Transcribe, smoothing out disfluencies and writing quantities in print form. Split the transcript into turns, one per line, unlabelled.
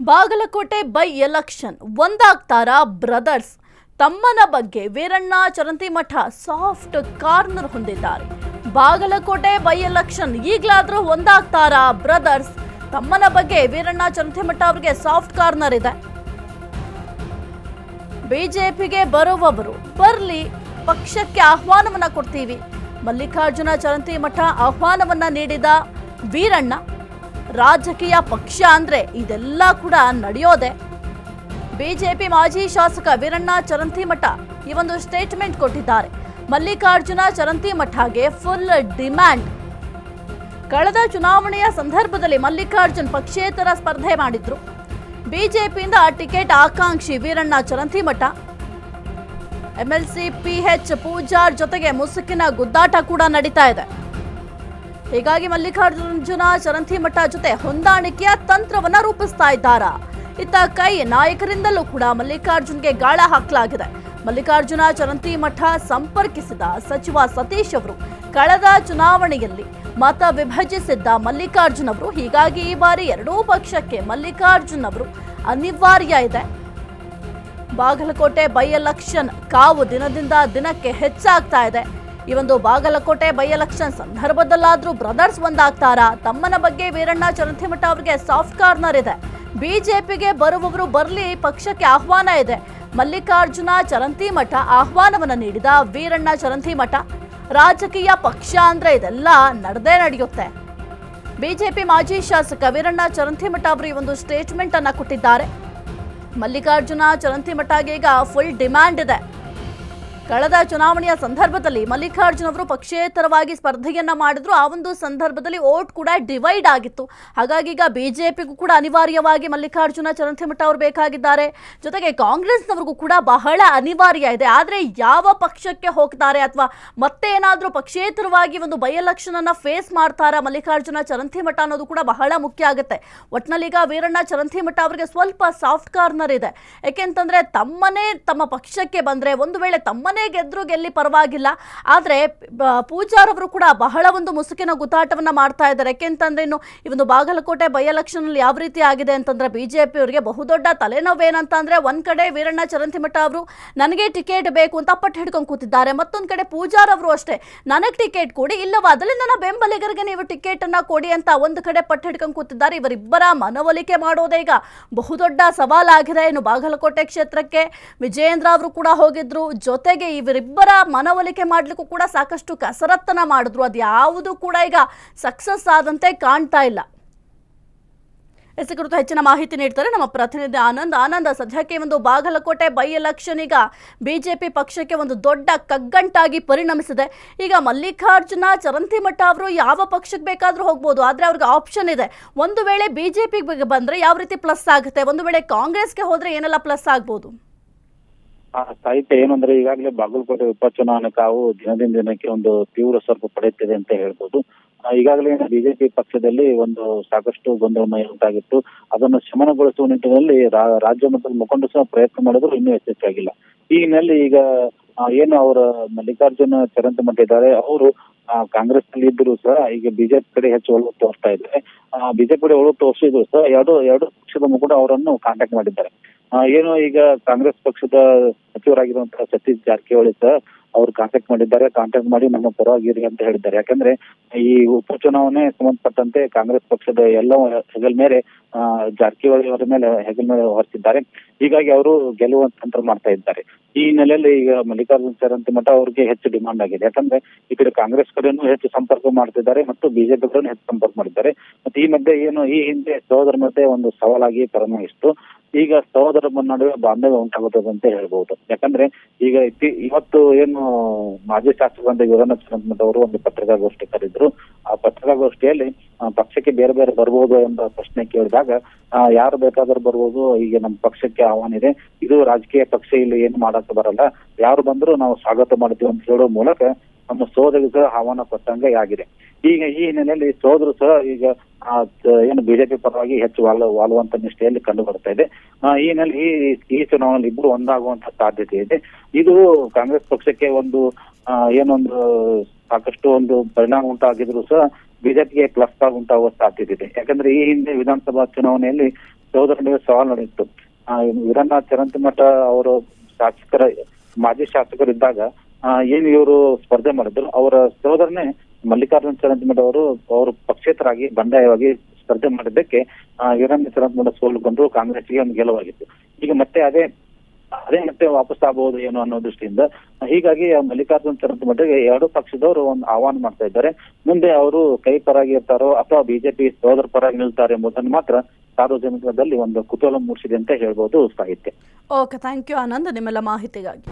Bagalkot by election ಒಂದಾಗ್ತಾರಾ brothers? ತಮ್ಮನ ಬಗ್ಗೆ ವೀರಣ್ಣ ಚರಂತಿಮಠ ಸಾಫ್ಟ್ ಕಾರ್ನರ್ ಹೊಂದಿದ್ದಾರೆ. ಬಾಗಲಕೋಟೆ ಬೈ ಎಲೆಕ್ಷನ್ ಈಗಲಾದರೂ ಒಂದಾಗ್ತಾರಾ ಬ್ರದರ್ಸ್? ತಮ್ಮನ ಬಗ್ಗೆ ವೀರಣ್ಣ ಚರಂತಿಮಠ ಅವರಿಗೆ ಸಾಫ್ಟ್ ಕಾರ್ನರ್ ಇದೆ. ಬಿಜೆಪಿಗೆ ಬರುವವರು ಬರ್ಲಿ, ಪಕ್ಷಕ್ಕೆ ಆಹ್ವಾನವನ್ನ ಕೊಡ್ತೀವಿ. ಮಲ್ಲಿಕಾರ್ಜುನ ಚರಂತಿಮಠ ಆಹ್ವಾನವನ್ನ ನೀಡಿದ ವೀರಣ್ಣ, ರಾಜಕೀಯ ಪಕ್ಷ ಅಂದ್ರೆ ಇದೆಲ್ಲ ಕೂಡ ನಡೆಯೋದೆ. ಬಿಜೆಪಿ ಮಾಜಿ ಶಾಸಕ ವೀರಣ್ಣ ಚರಂತಿಮಠ ಈ ಒಂದು ಸ್ಟೇಟ್ಮೆಂಟ್ ಕೊಟ್ಟಿದ್ದಾರೆ. ಮಲ್ಲಿಕಾರ್ಜುನ ಚರಂತಿಮಠಗೆ ಫುಲ್ ಡಿಮ್ಯಾಂಡ್. ಕಳೆದ ಚುನಾವಣೆಯ ಸಂದರ್ಭದಲ್ಲಿ ಮಲ್ಲಿಕಾರ್ಜುನ್ ಪಕ್ಷೇತರ ಸ್ಪರ್ಧೆ ಮಾಡಿದ್ರು. ಬಿಜೆಪಿಯಿಂದ ಟಿಕೆಟ್ ಆಕಾಂಕ್ಷಿ ವೀರಣ್ಣ ಚರಂತಿಮಠ ಎಂಎಲ್ಸಿ PH ಪೂಜಾರ್ ಜೊತೆಗೆ ಮುಸುಕಿನ ಗುದ್ದಾಟ ಕೂಡ ನಡೀತಾ ಇದೆ. ಹೀಗಾಗಿ ಮಲ್ಲಿಕಾರ್ಜುನ ಚರಂತಿಮಠ ಜೊತೆ ಹೊಂದಾಣಿಕೆಯ ತಂತ್ರವನ್ನ ರೂಪಿಸ್ತಾ ಇದ್ದಾರಾ? ಇತ್ತ ಕೈ ನಾಯಕರಿಂದಲೂ ಕೂಡ ಮಲ್ಲಿಕಾರ್ಜುನ್ಗೆ ಗಾಳ ಹಾಕಲಾಗಿದೆ. ಮಲ್ಲಿಕಾರ್ಜುನ ಚರಂತಿಮಠ ಸಂಪರ್ಕಿಸಿದ ಸಚಿವ ಸತೀಶ್ ಅವರು ಕಳೆದ ಚುನಾವಣೆಯಲ್ಲಿ ಮತ ವಿಭಜಿಸಿದ್ದ ಮಲ್ಲಿಕಾರ್ಜುನ್ ಅವರು. ಹೀಗಾಗಿ ಈ ಬಾರಿ ಎರಡೂ ಪಕ್ಷಕ್ಕೆ ಮಲ್ಲಿಕಾರ್ಜುನ್ ಅವರು ಅನಿವಾರ್ಯ ಇದೆ. ಬಾಗಲಕೋಟೆ ಬೈ ಎಲೆಕ್ಷನ್ ಕಾವು ದಿನದಿಂದ ದಿನಕ್ಕೆ ಹೆಚ್ಚಾಗ್ತಾ ಇದೆ. ಈ ಒಂದು ಬಾಗಲಕೋಟೆ ಬೈ ಎಲೆಕ್ಷನ್ ಸಂದರ್ಭದಲ್ಲಾದ್ರೂ ಬ್ರದರ್ಸ್ ಒಂದಾಗ್ತಾರಾ? ತಮ್ಮನ ಬಗ್ಗೆ ವೀರಣ್ಣ ಚರಂತಿಮಠ ಅವರಿಗೆ ಸಾಫ್ಟ್ ಕಾರ್ನರ್ ಇದೆ. ಬಿಜೆಪಿಗೆ ಬರುವವರು ಬರ್ಲಿ, ಪಕ್ಷಕ್ಕೆ ಆಹ್ವಾನ ಇದೆ. ಮಲ್ಲಿಕಾರ್ಜುನ ಚರಂತಿಮಠ ಆಹ್ವಾನವನ್ನ ನೀಡಿದ ವೀರಣ್ಣ ಚರಂತಿಮಠ, ರಾಜಕೀಯ ಪಕ್ಷ ಅಂದ್ರೆ ಇದೆಲ್ಲ ನಡೆಯುತ್ತೆ. ಬಿಜೆಪಿ ಮಾಜಿ ಶಾಸಕ ವೀರಣ್ಣ ಚರಂತಿಮಠ ಅವರು ಈ ಒಂದು ಸ್ಟೇಟ್ಮೆಂಟ್ ಅನ್ನ ಕೊಟ್ಟಿದ್ದಾರೆ. ಮಲ್ಲಿಕಾರ್ಜುನ ಚರಂತಿಮಠಗೆ ಈಗ ಫುಲ್ ಡಿಮ್ಯಾಂಡ್ ಇದೆ. ಕಳೆದ ಚುನಾವಣೆಯ ಸಂದರ್ಭದಲ್ಲಿ ಮಲ್ಲಿಕಾರ್ಜುನ್ ಅವರು ಪಕ್ಷೇತರವಾಗಿ ಸ್ಪರ್ಧೆಯನ್ನ ಮಾಡಿದ್ರು. ಆ ಒಂದು ಸಂದರ್ಭದಲ್ಲಿ ವೋಟ್ ಕೂಡ ಡಿವೈಡ್ ಆಗಿತ್ತು. ಹಾಗಾಗಿ ಈಗ ಬಿಜೆಪಿಗೂ ಕೂಡ ಅನಿವಾರ್ಯವಾಗಿ ಮಲ್ಲಿಕಾರ್ಜುನ ಚರಂತಿಮಠ ಅವರು ಬೇಕಾಗಿದ್ದಾರೆ. ಜೊತೆಗೆ ಕಾಂಗ್ರೆಸ್ನವರಿಗೂ ಕೂಡ ಬಹಳ ಅನಿವಾರ್ಯ ಇದೆ. ಆದರೆ ಯಾವ ಪಕ್ಷಕ್ಕೆ ಹೋಗ್ತಾರೆ ಅಥವಾ ಮತ್ತೆ ಏನಾದರೂ ಪಕ್ಷೇತರವಾಗಿ ಒಂದು ಬೈ ಎಲೆಕ್ಷನ್ ಅನ್ನ ಫೇಸ್ ಮಾಡ್ತಾರಾ ಮಲ್ಲಿಕಾರ್ಜುನ ಚರಂತಿಮಠ ಅನ್ನೋದು ಕೂಡ ಬಹಳ ಮುಖ್ಯ ಆಗುತ್ತೆ. ಒಟ್ನಲ್ಲಿ ಈಗ ವೀರಣ್ಣ ಚರಂತಿಮಠ ಅವರಿಗೆ ಸ್ವಲ್ಪ ಸಾಫ್ಟ್ ಕಾರ್ನರ್ ಇದೆ. ಯಾಕೆಂತಂದ್ರೆ ತಮ್ಮನೇ ತಮ್ಮ ಪಕ್ಷಕ್ಕೆ ಬಂದ್ರೆ, ಒಂದು ವೇಳೆ ತಮ್ಮನೇ ಗೆದ್ರು ಗೆಲ್ಲಿ ಪರವಾಗಿಲ್ಲ, ಆದ್ರೆ ಪೂಜಾರ್ ಅವರು ಕೂಡ ಬಹಳ ಒಂದು ಮುಸುಕಿನ ಗುದ್ದಾಟವನ್ನ ಮಾಡ್ತಾ ಇದ್ದಾರೆ. ಯಾಕೆಂತಂದ್ರೆ ಇನ್ನು ಈ ಒಂದು ಬಾಗಲಕೋಟೆ ಬೈ ಎಲೆಕ್ಷನ್ ಅಲ್ಲಿ ಯಾವ ರೀತಿ ಆಗಿದೆ ಅಂತಂದ್ರೆ ಬಿಜೆಪಿ ಅವರಿಗೆ ಬಹುದೊಡ್ಡ ತಲೆನೋವು ಏನಂತ ಅಂದ್ರೆ, ಒಂದ್ ಕಡೆ ವೀರಣ್ಣ ಚರಂತಿಮಠ ಅವರು ನನಗೆ ಟಿಕೆಟ್ ಬೇಕು ಅಂತ ಪಟ್ಟು ಹಿಡ್ಕೊಂಡು ಕೂತಿದ್ದಾರೆ. ಮತ್ತೊಂದ್ ಕಡೆ ಪೂಜಾರ್ ಅವರು ಅಷ್ಟೇ, ನನಗೆ ಟಿಕೆಟ್ ಕೊಡಿ, ಇಲ್ಲವಾದಲ್ಲಿ ನನ್ನ ಬೆಂಬಲಿಗರಿಗೆ ನೀವು ಟಿಕೆಟ್ ಅನ್ನ ಕೊಡಿ ಅಂತ ಒಂದು ಕಡೆ ಪಟ್ಟು ಹಿಡ್ಕೊಂಡು ಕೂತಿದ್ದಾರೆ. ಇವರಿಬ್ಬರ ಮನವೊಲಿಕೆ ಮಾಡೋದೇ ಈಗ ಬಹುದೊಡ್ಡ ಸವಾಲಾಗಿದೆ. ಇನ್ನು ಬಾಗಲಕೋಟೆ ಕ್ಷೇತ್ರಕ್ಕೆ ವಿಜಯೇಂದ್ರ ಅವರು ಕೂಡ ಹೋಗಿದ್ರು. ಜೊತೆಗೆ ಇವರಿಬ್ಬರ ಮನವೊಲಿಕೆ ಮಾಡ್ಲಿಕ್ಕೂ ಕೂಡ ಸಾಕಷ್ಟು ಕಸರತ್ತನ್ನ ಮಾಡಿದ್ರು. ಅದು ಯಾವುದು ಕೂಡ ಈಗ ಸಕ್ಸಸ್ ಆದಂತೆ ಕಾಣ್ತಾ ಇಲ್ಲ. ಕುರಿತು ಹೆಚ್ಚಿನ ಮಾಹಿತಿ ನೀಡ್ತಾರೆ ನಮ್ಮ ಪ್ರತಿನಿಧಿ ಆನಂದ್. ಸದ್ಯಕ್ಕೆ ಒಂದು ಬಾಗಲಕೋಟೆ ಬೈ ಎಲೆಕ್ಷನ್ ಈಗ ಬಿಜೆಪಿ ಪಕ್ಷಕ್ಕೆ ಒಂದು ದೊಡ್ಡ ಕಗ್ಗಂಟಾಗಿ ಪರಿಣಮಿಸಿದೆ. ಈಗ ಮಲ್ಲಿಕಾರ್ಜುನ ಚರಂತಿಮಠ ಅವರು ಯಾವ ಪಕ್ಷಕ್ಕೆ ಬೇಕಾದ್ರೂ ಹೋಗ್ಬೋದು, ಆದ್ರೆ ಅವ್ರಿಗೆ ಆಪ್ಷನ್ ಇದೆ. ಒಂದು ವೇಳೆ ಬಿಜೆಪಿಗೆ ಬಂದ್ರೆ ಯಾವ ರೀತಿ ಪ್ಲಸ್ ಆಗುತ್ತೆ, ಒಂದು ವೇಳೆ ಕಾಂಗ್ರೆಸ್ಗೆ ಹೋದ್ರೆ ಏನೆಲ್ಲ ಪ್ಲಸ್ ಆಗ್ಬೋದು?
ಸಾಹಿತ್ಯ ಏನಂದ್ರೆ, ಈಗಾಗಲೇ ಬಾಗಲಕೋಟೆ ಉಪಚುನಾವಣೆ ಕಾವು ದಿನದಿಂದ ದಿನಕ್ಕೆ ಒಂದು ತೀವ್ರ ಸ್ವರೂಪ ಪಡೆಯುತ್ತಿದೆ ಅಂತ ಹೇಳ್ಬೋದು. ಈಗಾಗಲೇ ಬಿಜೆಪಿ ಪಕ್ಷದಲ್ಲಿ ಒಂದು ಸಾಕಷ್ಟು ಗೊಂದಲಮಯ ಉಂಟಾಗಿತ್ತು. ಅದನ್ನು ಶಮನಗೊಳಿಸುವ ನಿಟ್ಟಿನಲ್ಲಿ ರಾಜ್ಯ ಮಟ್ಟದ ಮುಖಂಡರು ಸಹ ಪ್ರಯತ್ನ ಮಾಡಿದ್ರು, ಇನ್ನೂ ಯಶಸ್ವಿಯಾಗಿಲ್ಲ. ಈ ಹಿನ್ನೆಲೆ ಈಗ ಏನು ಅವರ ಮಲ್ಲಿಕಾರ್ಜುನ ಚರಂತಿಮಠ ಇದ್ದಾರೆ, ಅವರು ಕಾಂಗ್ರೆಸ್ ನಲ್ಲಿ ಇದ್ರು ಸಹ ಈಗ ಬಿಜೆಪಿ ಕಡೆ ಹೆಚ್ಚು ಒಲವು ತೋರಿಸ್ತಾ ಇದ್ದಾರೆ. ಬಿಜೆಪಿ ಕಡೆ ಒಲವು ತೋರಿಸಿದ್ರು ಸಹ ಎರಡು ಪಕ್ಷದ ಮುಖಂಡ ಅವರನ್ನು ಕಾಂಟ್ಯಾಕ್ಟ್ ಮಾಡಿದ್ದಾರೆ. ಏನು ಈಗ ಕಾಂಗ್ರೆಸ್ ಪಕ್ಷದ ಸಚಿವರಾಗಿರುವಂತಹ ಸತೀಶ್ ಜಾರಕಿಹೊಳಿ ಸಹ ಅವ್ರು ಕಾಂಟ್ಯಾಕ್ಟ್ ಮಾಡಿದ್ದಾರೆ. ಕಾಂಟ್ಯಾಕ್ಟ್ ಮಾಡಿ ನಮ್ಮ ಪರವಾಗಿರಿ ಅಂತ ಹೇಳಿದ್ದಾರೆ. ಯಾಕಂದ್ರೆ ಈ ಉಪಚುನಾವಣೆ ಸಂಬಂಧಪಟ್ಟಂತೆ ಕಾಂಗ್ರೆಸ್ ಪಕ್ಷದ ಎಲ್ಲ ಹೆಗಲ್ ಮೇಲೆ ಜಾರಕಿಹೊಳಿ ಅವರ ಮೇಲೆ ಹೆಗಲ್ ಮೇಲೆ ಹೊರಿಸಿದ್ದಾರೆ. ಹೀಗಾಗಿ ಅವರು ಗೆಲುವ ತಂತ್ರ ಮಾಡ್ತಾ ಇದ್ದಾರೆ. ಈ ಹಿನ್ನೆಲೆಯಲ್ಲಿ ಈಗ ಮಲ್ಲಿಕಾರ್ಜುನ ಚರಂತಿಮಠ ಅವ್ರಿಗೆ ಹೆಚ್ಚು ಡಿಮಾಂಡ್ ಆಗಿದೆ. ಯಾಕಂದ್ರೆ ಈ ಕಡೆ ಕಾಂಗ್ರೆಸ್ ಕಡೆನೂ ಹೆಚ್ಚು ಸಂಪರ್ಕ ಮಾಡ್ತಿದ್ದಾರೆ ಮತ್ತು ಬಿಜೆಪಿ ಕಡೆನೂ ಹೆಚ್ಚು ಸಂಪರ್ಕ ಮಾಡಿದ್ದಾರೆ. ಮತ್ತೆ ಈ ಮಧ್ಯೆ ಈ ಹಿಂದೆ ಸಹೋದರ ಮಧ್ಯೆ ಒಂದು ಸವಾಲಾಗಿ ಪರಿಣಮಿಸಿತು. ಈಗ ಸಹೋದರ ನಡುವೆ ಬಾಂಧವ್ಯ ಉಂಟಾಗುತ್ತದೆ ಅಂತ ಹೇಳ್ಬಹುದು. ಯಾಕಂದ್ರೆ ಈಗ ಇವತ್ತು ಏನು ಮಾಜಿ ಶಾಸಕರಾದ ವೀರಣ್ಣ ಚರಂತಿಮಠ ಅವರು ಒಂದು ಪತ್ರಿಕಾಗೋಷ್ಠಿ ಕರೆದಿದ್ರು. ಆ ಪತ್ರಿಕಾಗೋಷ್ಠಿಯಲ್ಲಿ ಪಕ್ಷಕ್ಕೆ ಬೇರೆ ಬೇರೆ ಬರ್ಬೋದು ಎಂಬ ಪ್ರಶ್ನೆ ಕೇಳಿದಾಗ ಯಾರು ಬೇಕಾದ್ರೂ ಬರ್ಬೋದು, ಈಗ ನಮ್ಮ ಪಕ್ಷಕ್ಕೆ ಆಹ್ವಾನ ಇದೆ, ಇದು ರಾಜಕೀಯ ಪಕ್ಷ, ಇಲ್ಲಿ ಏನು ಮಾಡಕ್ಕೆ ಬರಲ್ಲ, ಯಾರು ಬಂದ್ರು ನಾವು ಸ್ವಾಗತ ಮಾಡ್ತೀವಿ ಅಂತ ಹೇಳೋ ಮೂಲಕ ನಮ್ಮ ಸಹೋದರಿಗೆ ಸಹ ಆಹ್ವಾನ ಕೊಟ್ಟಂಗೆ ಆಗಿದೆ. ಈಗ ಈ ಹಿನ್ನೆಲೆಯಲ್ಲಿ ಸಹೋದರು ಸಹ ಈಗ ಏನು ಬಿಜೆಪಿ ಪರವಾಗಿ ಹೆಚ್ಚು ವಾಲುವಂತ ನಿಷ್ಠೆಯಲ್ಲಿ ಕಂಡು ಬರ್ತಾ ಇದೆ. ಈ ಹಿನ್ನೆಲೆ ಈ ಚುನಾವಣೆಯಲ್ಲಿ ಇಬ್ರು ಒಂದಾಗುವಂತ ಸಾಧ್ಯತೆ ಇದೆ. ಇದು ಕಾಂಗ್ರೆಸ್ ಪಕ್ಷಕ್ಕೆ ಒಂದು ಏನೊಂದು ಸಾಕಷ್ಟು ಒಂದು ಪರಿಣಾಮ ಉಂಟಾಗಿದ್ರು ಸಹ ಬಿಜೆಪಿಗೆ ಪ್ಲಸ್ ಆಗಿ ಉಂಟಾಗುವ ಸಾಧ್ಯತೆ ಇದೆ. ಯಾಕಂದ್ರೆ ಈ ಹಿಂದೆ ವಿಧಾನಸಭಾ ಚುನಾವಣೆಯಲ್ಲಿ ಸಹೋದರ ನಡುವೆ ಸವಾಲು ನಡೆಯಿತು. ವೀರಣ್ಣ ಚರಂತಿಮಠ ಅವರು ಮಾಜಿ ಶಾಸಕರಿದ್ದಾಗ ಏನು ಇವರು ಸ್ಪರ್ಧೆ ಮಾಡಿದ್ರು, ಅವರ ಸಹೋದರನೇ ಮಲ್ಲಿಕಾರ್ಜುನ್ ಚರಂತಿಮಠ ಅವರು ಪಕ್ಷೇತರಾಗಿ ಬಂಡಾಯವಾಗಿ ಸ್ಪರ್ಧೆ ಮಾಡಿದ್ದಕ್ಕೆ ವೀರಣ್ಣ ಚರಂತಿಮಠ ಸೋಲುಗೊಂಡು ಕಾಂಗ್ರೆಸ್ಗೆ ಒಂದು ಗೆಲುವಾಗಿತ್ತು. ಈಗ ಮತ್ತೆ ಅದೇ ಮತ್ತೆ ವಾಪಸ್ ಆಗಬಹುದು ಏನೋ ಅನ್ನೋ ದೃಷ್ಟಿಯಿಂದ ಹೀಗಾಗಿ ಮಲ್ಲಿಕಾರ್ಜುನ್ ಚರಂತಿಮಠಗೆ ಎರಡು ಪಕ್ಷದವರು ಒಂದು ಆಹ್ವಾನ ಮಾಡ್ತಾ ಇದ್ದಾರೆ. ಮುಂದೆ ಅವರು ಕೈ ಪರಾಗಿ ಇರ್ತಾರೋ ಅಥವಾ ಬಿಜೆಪಿ ಸಹೋದರ ಪರಾಗಿ ನಿಲ್ತಾರೆ ಎಂಬುದನ್ನು ಮಾತ್ರ ಸಾರ್ವಜನಿಕರಲ್ಲಿ ಒಂದು ಕುತೂಹಲ ಮೂಡಿಸಿದೆ ಅಂತ ಹೇಳ್ಬೋದು ಸಾಹಿತ್ಯ.
ಓಕೆ, ಥ್ಯಾಂಕ್ ಯು ಆನಂದ್ ನಿಮ್ಮೆಲ್ಲ ಮಾಹಿತಿಗಾಗಿ.